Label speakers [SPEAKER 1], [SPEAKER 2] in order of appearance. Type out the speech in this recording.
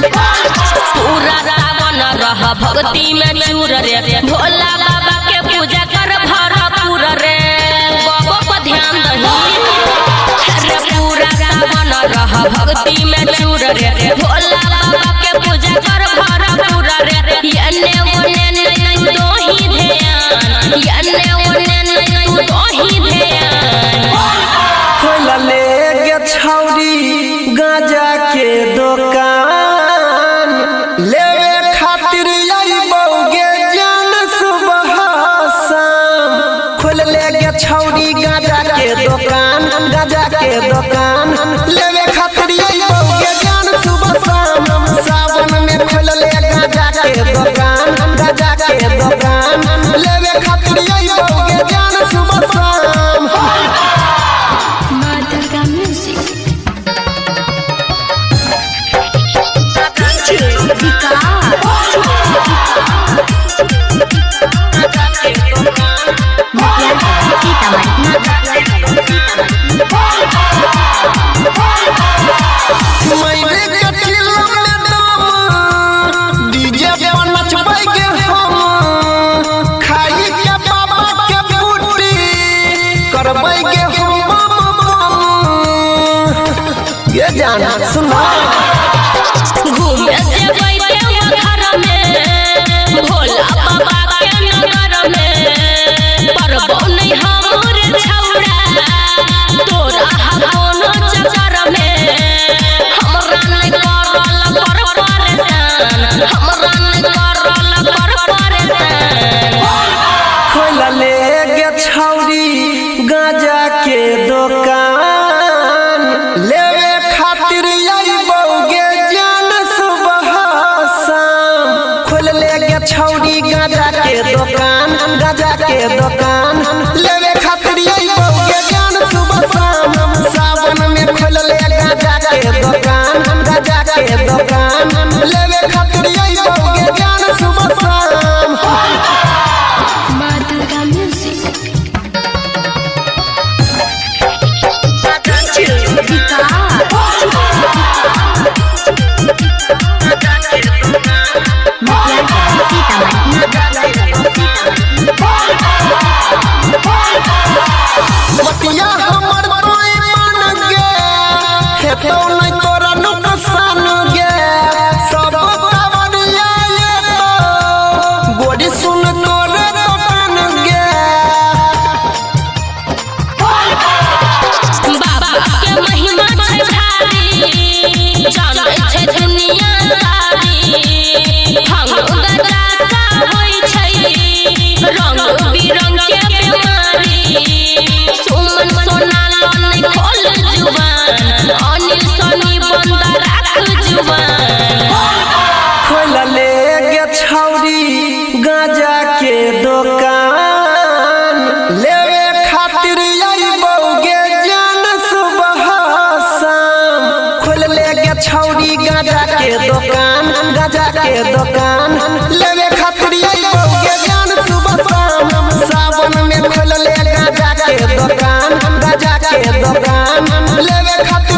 [SPEAKER 1] पूरा रावण रह भक्ति में चूर रे, भोला बाबा के पूजा कर भरपूर रे, बाबा पर ध्यान दही रे। पूरा रावण रह भक्ति में चूर रे, भोला बाबा के पूजा कर भरपूर रे। यने ओने नहीं दो ही ध्यान, यने ओने नहीं दो ही ध्यान।
[SPEAKER 2] खोला ले गे छौरी गांजा के दुकान, लेवे खातिर आई बौगे जान सुबह शाम। खोल ले गे छौरी गांजा के दुकान, गांजा के दुकान, लेवे खातिर आई बौगे जान सुबह शाम। सावन में खोल ले गांजा के दुकान, गांजा के दुकान, लेवे खातिर आई बौगे जान सुबह शाम। ये जाना सुना
[SPEAKER 1] घूमे जेबै देवघर में, भोला बाबा के नगर में। परबो नहीं हमर छौड़ा, तोरा कोनो चक्कर में। हमरा नहीं करल कर परेशान, हमरा नहीं करल कर परेशान।
[SPEAKER 2] खोला ले गे छौरी गांजा के दुकान, लेवे खातिर आई बौगे जान सुबह शाम। खोल ले गे छौरी गांजा के दुकान, गांजा के दुकान, लेवे खातिर आई बौगे जान सुबह शाम। सावन में खोल ले गांजा के दुकान, गांजा के दुकान, लेवे खातिर आई बौगे जान सुबह शाम। बतिया हमर कोई मान गे, हेतौ नहीं तोरा नुकसान गे। सब कावड़िया ये तो गोरी सुन तोरे दुकान गे।
[SPEAKER 1] बाबा के महिमा छै भारी, जानै छै दुनिया सारी। भांग गजा सा होई छै, रंग बिरंग के बीमारी। सुमन सोना नहीं खोल जुबान, अनिल सनी बंद राख जुबान।
[SPEAKER 2] खोल ले गे छौरी गांजा के दुकान, लेवे खातिर आई बौगे जान सुबह शाम। खोल ले गे छौरी गांजा के दुकान, गांजा के दुकान, लेवे खातिर आई बौगे जान सुबह शाम। सावन में खोल ले गांजा के दुकान, गांजा के दुकान, लेवे खातिर